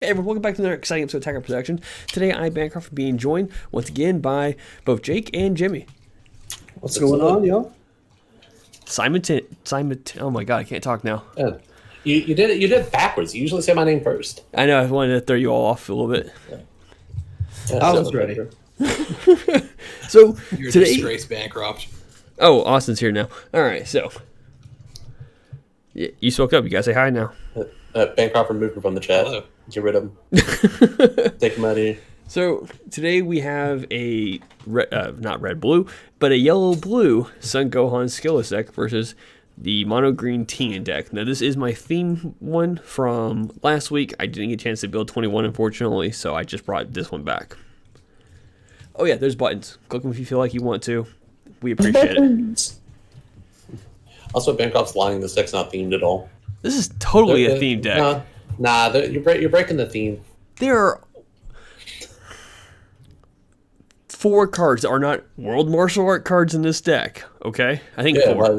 Hey everyone, welcome back to another exciting episode of Attacker Production. Today I'm Bancroft, being joined once again by both Jake and Jimmy. What's going on, yo? Oh my god, I can't talk now. You did it backwards. You usually say my name first. I know, I wanted to throw you all off a little bit. I was ready. So, You're a today... disgrace, Bancroft. Oh, Austin's here now. Alright, so... You spoke up, you guys say hi now. Bancroft removed him from the chat. Hello. Get rid of him. Take him out of here. So, today we have a, not red-blue, but a yellow-blue Son Gohan skillless deck versus the mono-green Tien deck. Now, this is my theme one from last week. I didn't get a chance to build 21, unfortunately, so I just brought this one back. Oh yeah, there's buttons. Click them if you feel like you want to. We appreciate it. Also, Bancroft's lying. This deck's not themed at all. This is totally a theme deck. You're breaking the theme. There are 4 cards that are not World Martial Art cards in this deck. Okay, I think 4. Well,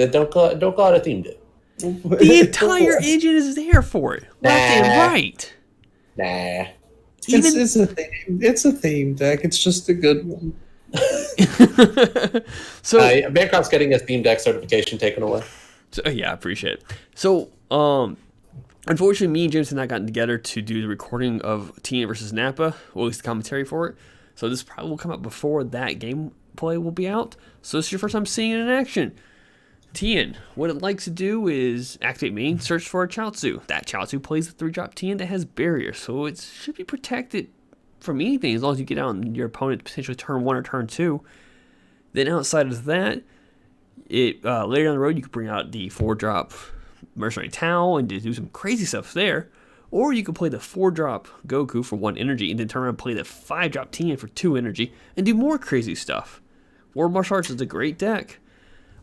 don't call it a theme deck. The entire engine is there for it, left and right. Nah. It's a theme. It's a theme deck. It's just a good one. So Bancroft's getting his theme deck certification taken away. So, yeah, I appreciate it. So, unfortunately, me and James have not gotten together to do the recording of Tien versus Nappa, or at least the commentary for it. So this probably will come out before that gameplay will be out. So this is your first time seeing it in action. Tien, what it likes to do is activate main, search for a Chaozu. That Chaozu plays a 3-drop Tien that has barrier, so it should be protected from anything as long as you get out on your opponent potentially turn 1 or turn 2. Then outside of that, later down the road, you could bring out the 4-drop Mercenary Towel and do some crazy stuff there. Or you could play the 4-drop Goku for 1 energy and then turn around and play the 5-drop Tien for 2 energy and do more crazy stuff. World Martial Arts is a great deck.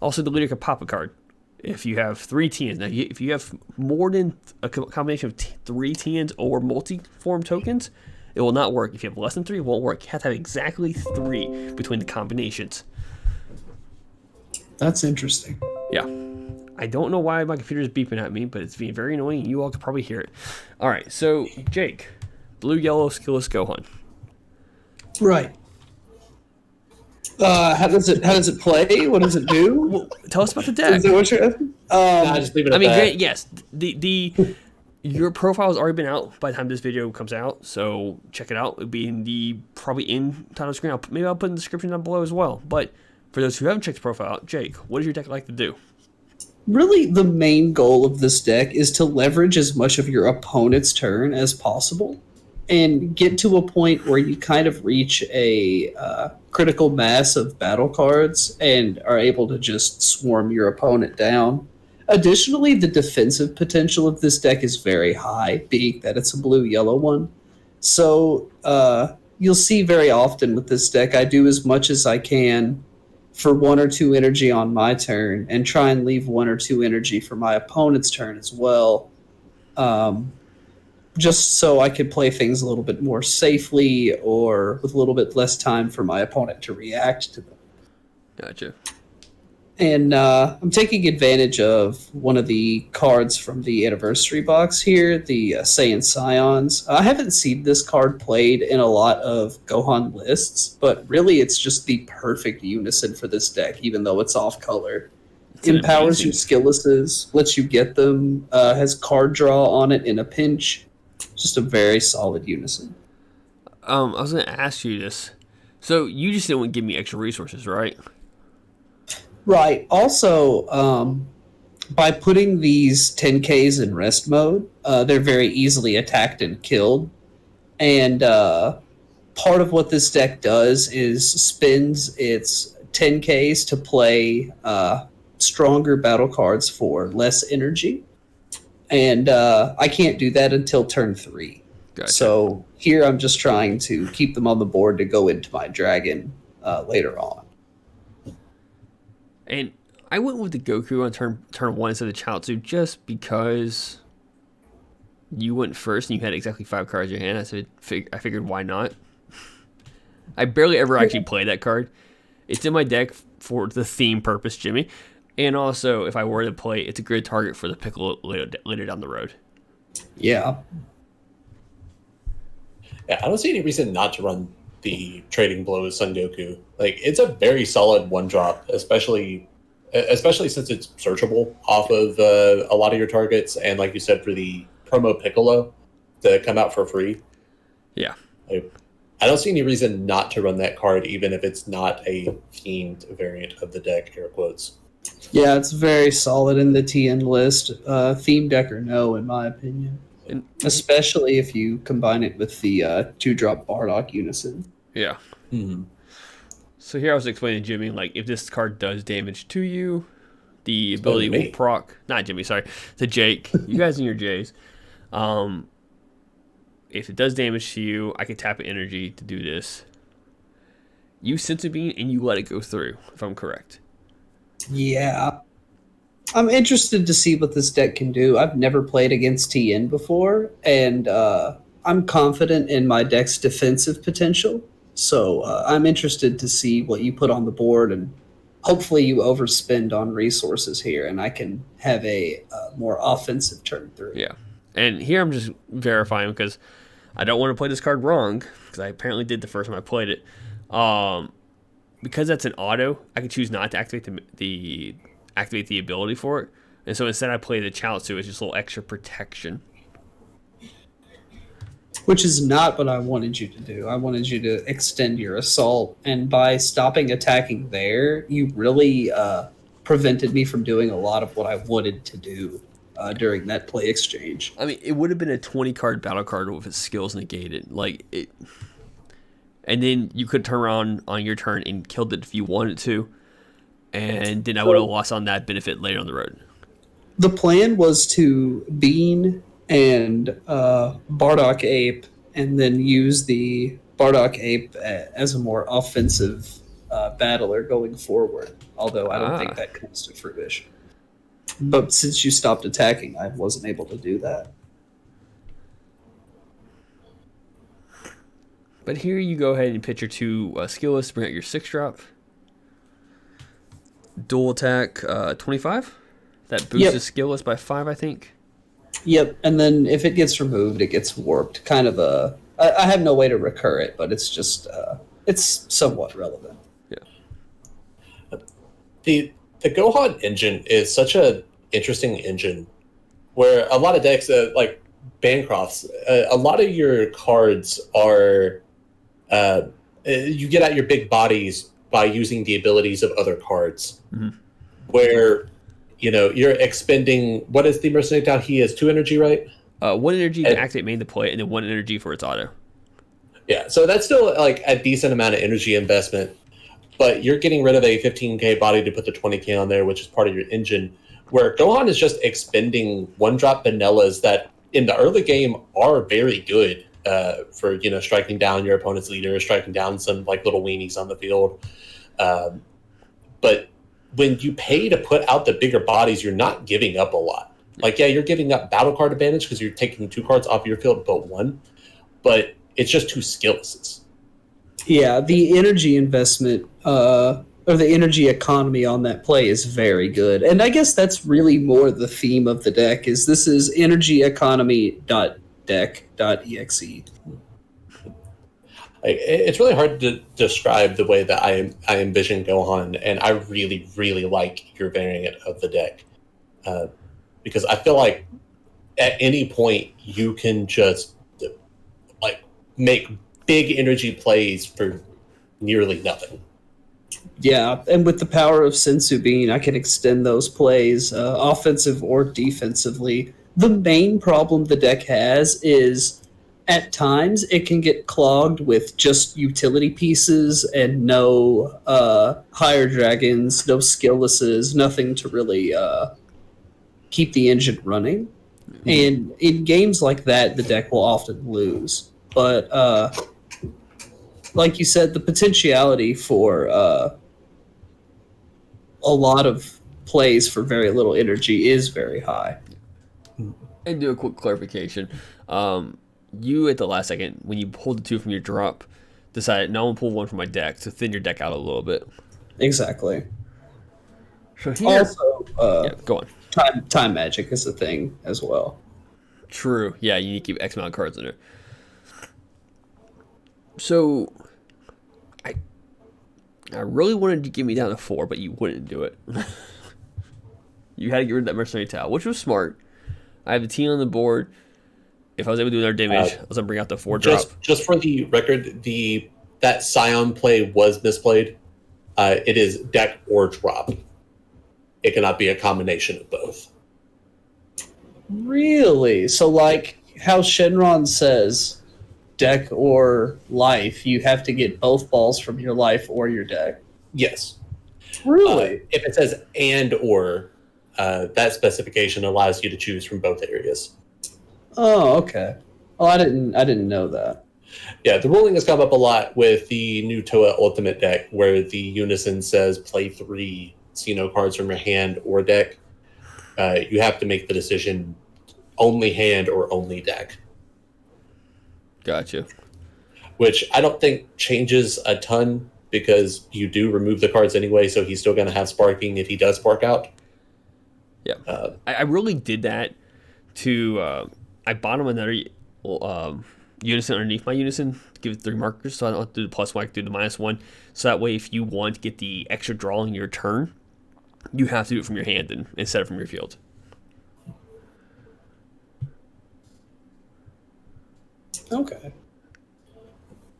Also, the leader could pop a card if you have 3 Tiens. Now, if you have more than a combination of 3 Tiens or multi-form tokens, it will not work. If you have less than 3, it won't work. You have to have exactly 3 between the combinations. That's interesting. Yeah. I don't know why my computer is beeping at me, but it's being very annoying. You all can probably hear it. All right, so Jake, blue, yellow, skillless Gohan. Right. How does it play? What does it do? Well, tell us about the deck. Is that what you're asking? Just leave it at that. Great, yes. Your profile has already been out by the time this video comes out, so check it out. It'll be in probably in title screen. Maybe I'll put in the description down below as well. But for those who haven't checked the profile out, Jake, what does your deck like to do? Really, the main goal of this deck is to leverage as much of your opponent's turn as possible and get to a point where you kind of reach a critical mass of battle cards and are able to just swarm your opponent down. Additionally, the defensive potential of this deck is very high, being that it's a blue-yellow one. So you'll see very often with this deck, I do as much as I can for 1 or 2 energy on my turn and try and leave 1 or 2 energy for my opponent's turn as well. Just so I could play things a little bit more safely or with a little bit less time for my opponent to react to them. Gotcha. And I'm taking advantage of one of the cards from the anniversary box here, the Saiyan Scions. I haven't seen this card played in a lot of Gohan lists, but really it's just the perfect unison for this deck, even though it's off color. Empowers your skilllesses, lets you get them, has card draw on it in a pinch. Just a very solid unison. I was going to ask you this. So you just didn't want to give me extra resources, right? Right. Also, by putting these 10Ks in rest mode, they're very easily attacked and killed. And part of what this deck does is spends its 10Ks to play stronger battle cards for less energy. And I can't do that until turn 3. Gotcha. So here I'm just trying to keep them on the board to go into my dragon later on. And I went with the Goku on turn 1 instead of Chaozu just because you went first and you had exactly 5 cards in your hand. I figured why not? I barely ever actually play that card. It's in my deck for the theme purpose, Jimmy. And also, if I were to play, it's a good target for the Piccolo later down the road. Yeah. Yeah, I don't see any reason not to run the Trading Blows Son Goku. Like, it's a very solid one drop, especially since it's searchable off of a lot of your targets, and like you said, for the promo Piccolo to come out for free. Yeah. Like, I don't see any reason not to run that card, even if it's not a themed variant of the deck, air quotes. Yeah, it's very solid in the TN list. Theme deck or no, in my opinion. And, Especially if you combine it with the 2-drop Bardock Unison. yeah. Mm-hmm. So here I was explaining to Jimmy, like, if this card does damage to you, the ability will proc... Not Jimmy, sorry. To Jake. You guys and your J's. If it does damage to you, I can tap an energy to do this. You sense a beam and you let it go through, if I'm correct. Yeah. I'm interested to see what this deck can do. I've never played against TN before, and I'm confident in my deck's defensive potential. So I'm interested to see what you put on the board, and hopefully you overspend on resources here, and I can have a more offensive turn through. Yeah. And here I'm just verifying because I don't want to play this card wrong, because I apparently did the first time I played it. Because that's an auto, I can choose not to activate the ability for it. And so instead I play the Chaozu as just a little extra protection. Which is not what I wanted you to do. I wanted you to extend your assault, and by stopping attacking there, you really prevented me from doing a lot of what I wanted to do during that play exchange. I mean, it would have been a 20-card battle card with its skills negated. Like, it... And then you could turn around on your turn and killed it if you wanted to. And then I would have lost on that benefit later on the road. The plan was to Bean and Bardock Ape, and then use the Bardock Ape as a more offensive battler going forward. Although I don't think that comes to fruition. But since you stopped attacking, I wasn't able to do that. But here you go ahead and pitch your 2 skill lists, bring out your 6-drop. Dual attack 25. That boosts his skill list by 5, I think. Yep, and then if it gets removed, it gets warped. Kind of a... I have no way to recur it, but it's just... it's somewhat relevant. Yeah. The Gohan engine is such an interesting engine, where a lot of decks, like Bancroft's, a lot of your cards are... you get out your big bodies by using the abilities of other cards. Mm-hmm. Where, you're expending... What is the Mercenary down? He has 2 energy, right? 1 energy to activate main to play, and then 1 energy for its auto. Yeah, so that's still like a decent amount of energy investment, but you're getting rid of a 15k body to put the 20k on there, which is part of your engine, where Gohan is just expending 1-drop vanillas that in the early game are very good for striking down your opponent's leader, striking down some like little weenies on the field. But when you pay to put out the bigger bodies, you're not giving up a lot. Like, yeah, you're giving up battle card advantage because you're taking 2 cards off your field but 1, but it's just 2 skills. Yeah, the energy investment or the energy economy on that play is very good. And I guess that's really more the theme of the deck, is this is energy economy deck.exe. It's really hard to describe the way that I envision Gohan, and I really, really like your variant of the deck. Because I feel like at any point you can just like make big energy plays for nearly nothing. Yeah, and with the power of Sensu Bean, I can extend those plays, offensive or defensively. The main problem the deck has is at times it can get clogged with just utility pieces and no higher dragons, no skilllesses, nothing to really keep the engine running. Mm-hmm. And in games like that, the deck will often lose. But like you said, the potentiality for a lot of plays for very little energy is very high. And do a quick clarification. You, at the last second, when you pulled the 2 from your drop, decided, no, I'm going to pull 1 from my deck to thin your deck out a little bit. Exactly. So here, also, go on. Time magic is a thing as well. True. Yeah, you need to keep X amount of cards in there. So, I I really wanted to get me down to 4, but you wouldn't do it. You had to get rid of that Mercenary Towel, which was smart. I have a T on the board. If I was able to do another damage, I was gonna bring out the 4 drop. Just for the record, that Scion play was misplayed. It is deck or drop. It cannot be a combination of both. Really? So, like how Shenron says, deck or life, you have to get both balls from your life or your deck. Yes. Really? If it says and or, that specification allows you to choose from both areas. Oh, okay. Oh, I didn't know that. Yeah, the ruling has come up a lot with the new Toa Ultimate deck, where the unison says play 3 Xeno cards from your hand or deck. You have to make the decision only hand or only deck. Gotcha. Which I don't think changes a ton because you do remove the cards anyway, so he's still going to have sparking if he does spark out. Yeah. I really did that to... I bought him another unison underneath my unison to give it 3 markers, so I don't have to do the +1, I can do the -1. So that way, if you want to get the extra draw in your turn, you have to do it from your hand instead of from your field. Okay.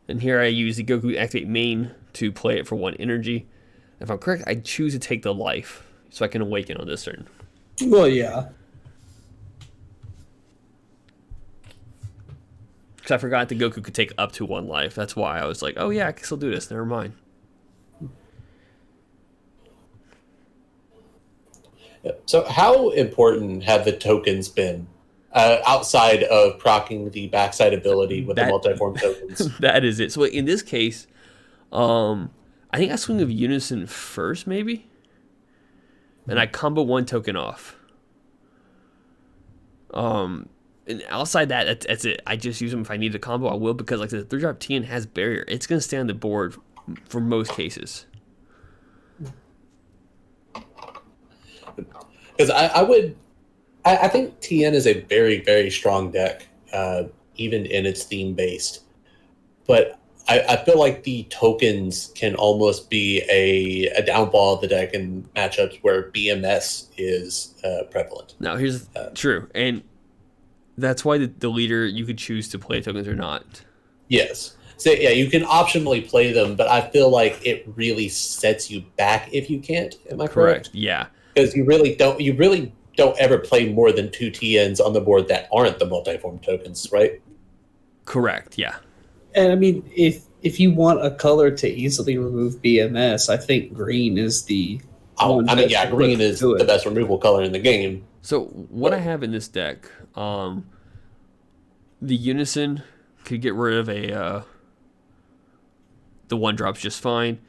And here I use the Goku Activate main to play it for 1 energy. If I'm correct, I choose to take the life so I can awaken on this turn. Well, yeah. Because I forgot that Goku could take up to 1 life. That's why I was like, oh yeah, I can still do this. Never mind. So how important have the tokens been outside of proccing the backside ability with the multiform tokens? That is it. So in this case, I think I swing of unison first, maybe? And I combo 1 token off. And outside that, that's it. I just use them if I need a combo, I will, because like the 3-drop Tien has barrier. It's going to stay on the board for most cases. Because I think Tien is a very, very strong deck, even in its theme-based. But I feel like the tokens can almost be a downfall of the deck in matchups where BMS is prevalent. Now, here's true. And that's why the leader, you could choose to play tokens or not. Yes. So, yeah, you can optionally play them, but I feel like it really sets you back if you can't. Am I correct? Yeah. Because you really don't ever play more than 2 TNs on the board that aren't the multiform tokens, right? Correct, yeah. And I mean, if you want a color to easily remove BMS, I think green is the one. I mean, yeah, green is the best removal color in the game. So what I have in this deck, the unison could get rid of the 1-drops just fine.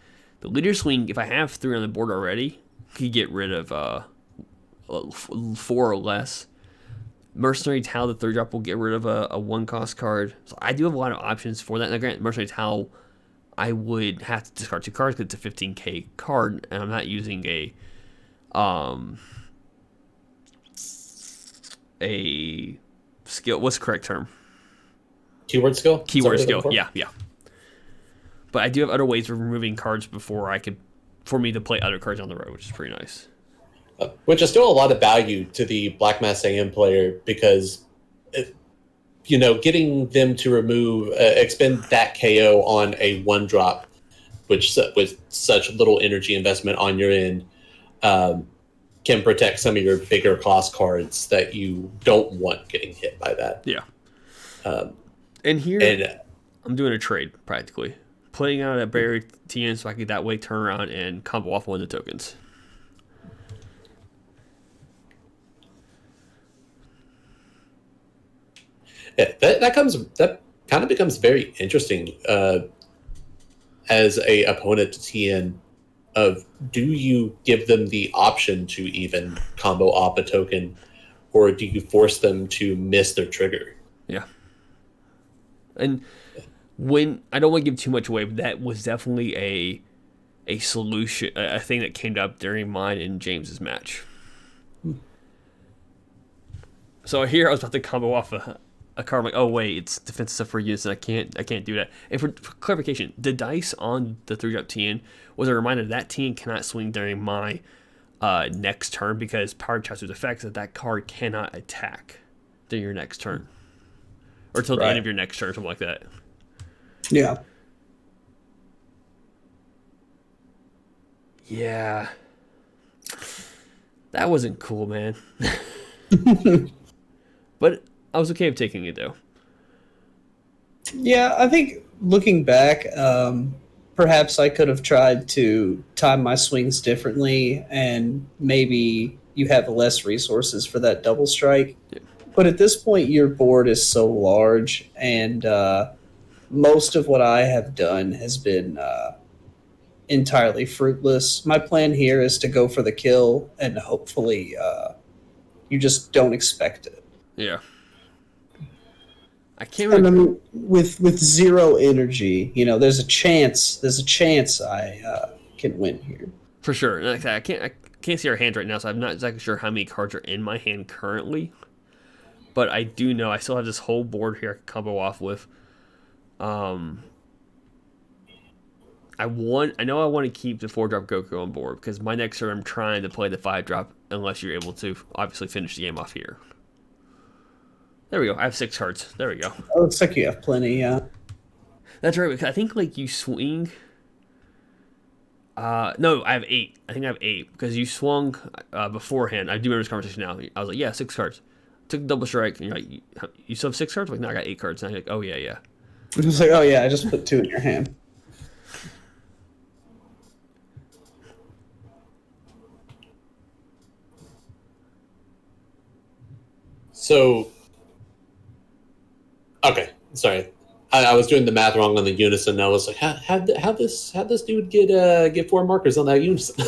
The leader swing, if I have 3 on the board already, could get rid of 4 or less. Mercenary Towel, the 3-drop, will get rid of a 1-cost card. So I do have a lot of options for that. Now, granted, Mercenary Towel, I would have to discard 2 cards because it's a 15k card, and I'm not using a skill. What's the correct term? Keyword skill? Keyword skill, yeah. But I do have other ways of removing cards for me to play other cards on the road, which is pretty nice. Which is still a lot of value to the Black Mass AM player because, getting them to remove, expend that KO on a 1-drop, which with such little energy investment on your end, can protect some of your bigger cost cards that you don't want getting hit by that. Yeah. And here, I'm doing a trade, practically. Playing out a barrier Tien so I could that way turn around and combo off 1 of the tokens. Yeah, that kind of becomes very interesting as a opponent to Tien. Of do you give them the option to even combo off a token, or do you force them to miss their trigger? Yeah. And when I don't want to give too much away, but that was definitely a solution, a thing that came up during mine and James's match. So here I was about to combo off a card. I'm like, oh wait, it's defensive stuff for unison. I can't do that. And for clarification, the dice on the 3-drop Tien was a reminder that Tien cannot swing during my next turn because Power Chaozu's effects that card cannot attack during your next turn or till the end of your next turn, something like that. Yeah. Yeah. That wasn't cool, man. But I was okay with taking it, though. Yeah, I think looking back, perhaps I could have tried to time my swings differently, and maybe you have less resources for that double strike. Yeah. But at this point, your board is so large, and most of what I have done has been entirely fruitless. My plan here is to go for the kill, and hopefully you just don't expect it. Yeah. I can't And I remember. mean, with zero energy, there's a chance I can win here. For sure. And like I can't see our hands right now, so I'm not exactly sure how many cards are in my hand currently. But I do know I still have this whole board here I can combo off with. I know I want to keep the 4-drop Goku on board because my next turn I'm trying to play the 5-drop unless you're able to obviously finish the game off here. There we go. I have 6 cards. There we go. Oh, looks like you have plenty, yeah. That's right. Because I think like you swing. No, I have 8. I think I have 8 because you swung beforehand. I do remember this conversation now. I was like, yeah, 6 cards. Took the double strike, and you're like, you still have 6 cards? I'm like, no, I got 8 cards. And I'm like, oh yeah. I was like, oh yeah, I just put 2 in your hand. So, okay, sorry, I was doing the math wrong on the unison. And I was like, how this dude get 4 markers on that unison?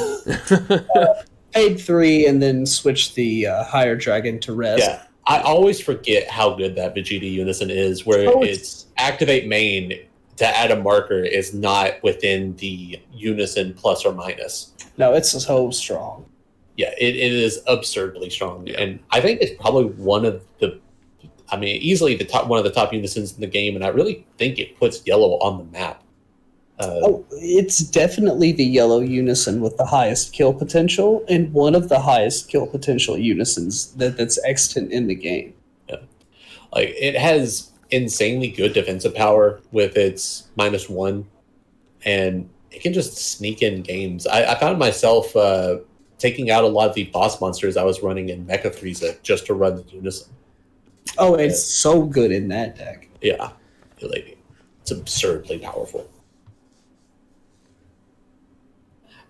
Paid 3 and then switch the higher dragon to rest. Yeah, I always forget how good that Vegeta unison is, where it's activate main to add a marker is not within the unison plus or minus. No, it's so strong. Yeah, it is absurdly strong, Yeah. and I think it's probably one of the, easily one of the top unisons in the game, and I really think it puts yellow on the map. It's definitely the yellow unison with the highest kill potential, and one of the highest kill potential unisons that's extant in the game. Yeah, like it has insanely good defensive power with its -1, and it can just sneak in games. I found myself taking out a lot of the boss monsters I was running in Mecha Frieza just to run the unison. Oh, it's so good in that deck. Yeah, it's absurdly powerful.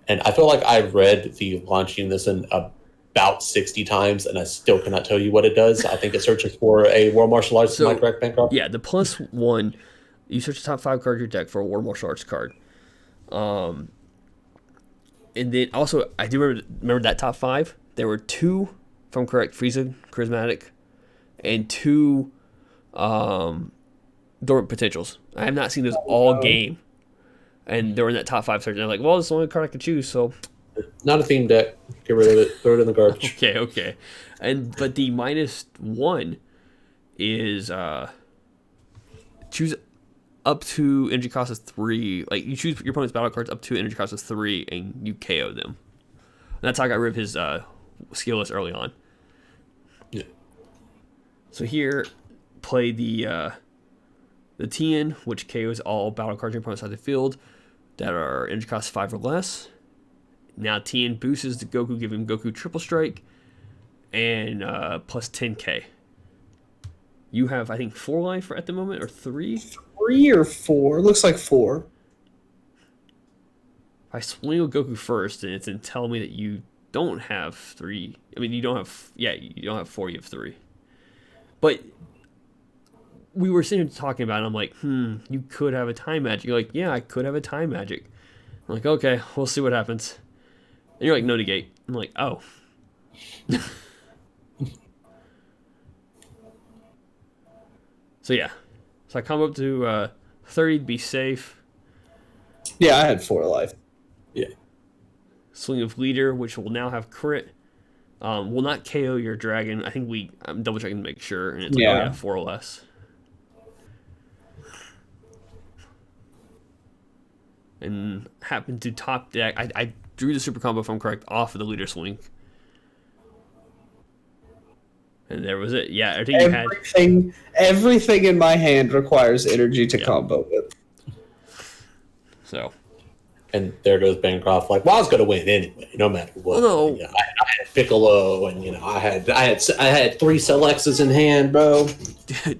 And I feel like I've read the launch unison about 60 times, and I still cannot tell you what it does. I think it searches for a World Martial Arts. Am I correct, Bancroft? Yeah, the +1, you search the top 5 cards of your deck for a World Martial Arts card. And then also, I do remember that top 5. There were 2, if I'm correct, Frieza Charismatic, and 2 Dormant Potentials. I have not seen those all game. And they were in that top 5 search. And I'm like, well, this is the only card I could choose, so. Not a theme deck. Get rid of it. Throw it in the garbage. Okay. But the -1 is choose up to energy cost of 3. Like, you choose your opponent's battle cards up to energy cost of 3, and you KO them. And that's how I got rid of his skill list early on. Yeah. So here, play the Tien, which KOs all battle cards on your opponent's side of the field that are energy cost 5 or less. Now Tien boosts the Goku, giving Goku triple strike and plus 10k. You have, I think, 4 life at the moment, or 3? 3 or 4? Looks like 4. If I swing with Goku first, and it's in telling me that you don't have 3. I mean, you don't have 4, you have 3. But we were sitting here talking about it, and I'm like, you could have a time magic. You're like, yeah, I could have a time magic. I'm like, okay, we'll see what happens. And you're like, no negate. I'm like, oh. So yeah. So I come up to 30 to be safe. Yeah, I had 4 life. Yeah. Swing of Leader, which will now have crit. Will not KO your dragon. I think I'm double checking to make sure. And it's like, Yeah. oh yeah, 4 or less. and happened to top deck. I drew the super combo, if I'm correct, off of the leader swing. And there was it. Yeah, I think you had... Everything in my hand requires energy to combo with. So... And there goes Bancroft. Like, well, I was going to win anyway, no matter what. No. You know, I had Piccolo, and I had 3 Selexes in hand, bro.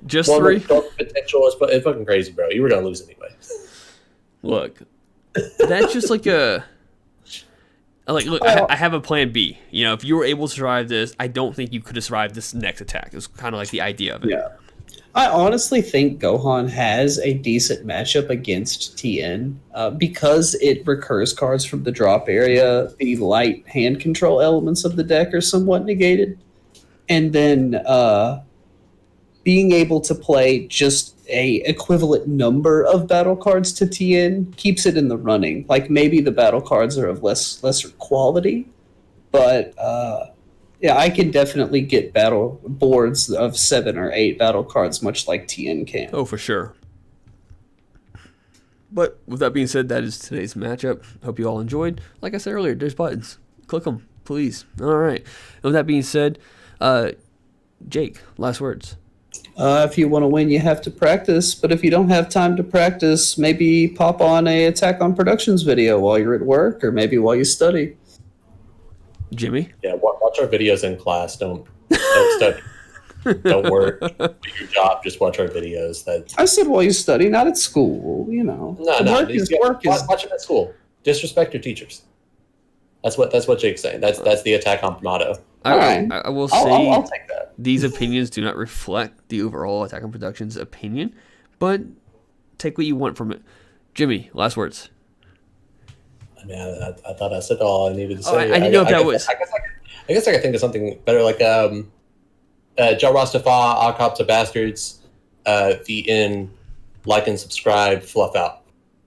Just 3. Potential is fucking crazy, bro. You were going to lose anyway. Look, that's just like a... Like, look, I have a plan B. If you were able to survive this, I don't think you could have survived this next attack. It was kind of like the idea of it. Yeah. I honestly think Gohan has a decent matchup against Tien because it recurs cards from the drop area. The light hand control elements of the deck are somewhat negated. And then being able to play just a equivalent number of battle cards to Tien keeps it in the running. Like, maybe the battle cards are of lesser quality, but... yeah, I can definitely get battle boards of 7 or 8 battle cards, much like Tien can. Oh, for sure. But with that being said, that is today's matchup. Hope you all enjoyed. Like I said earlier, there's buttons. Click them, please. All right. And with that being said, Jake, last words. If you want to win, you have to practice. But if you don't have time to practice, maybe pop on a Attack on Productions video while you're at work, or maybe while you study. Jimmy? Yeah, watch our videos in class. Don't study. Don't work. Do your job. Just watch our videos. I said while you study, not at school. No. Work is. Watch it at school. Disrespect your teachers. That's what Jake's saying. That's the Attack on motto. I will say I'll take that. These opinions do not reflect the overall Attack on Productions opinion, but take what you want from it. Jimmy, last words. I mean, I thought I said all I needed to say. I didn't know if that was... I guess I could think of something better, like Ja Rastafari, All Cops are Bastards, the in, like and subscribe, fluff out.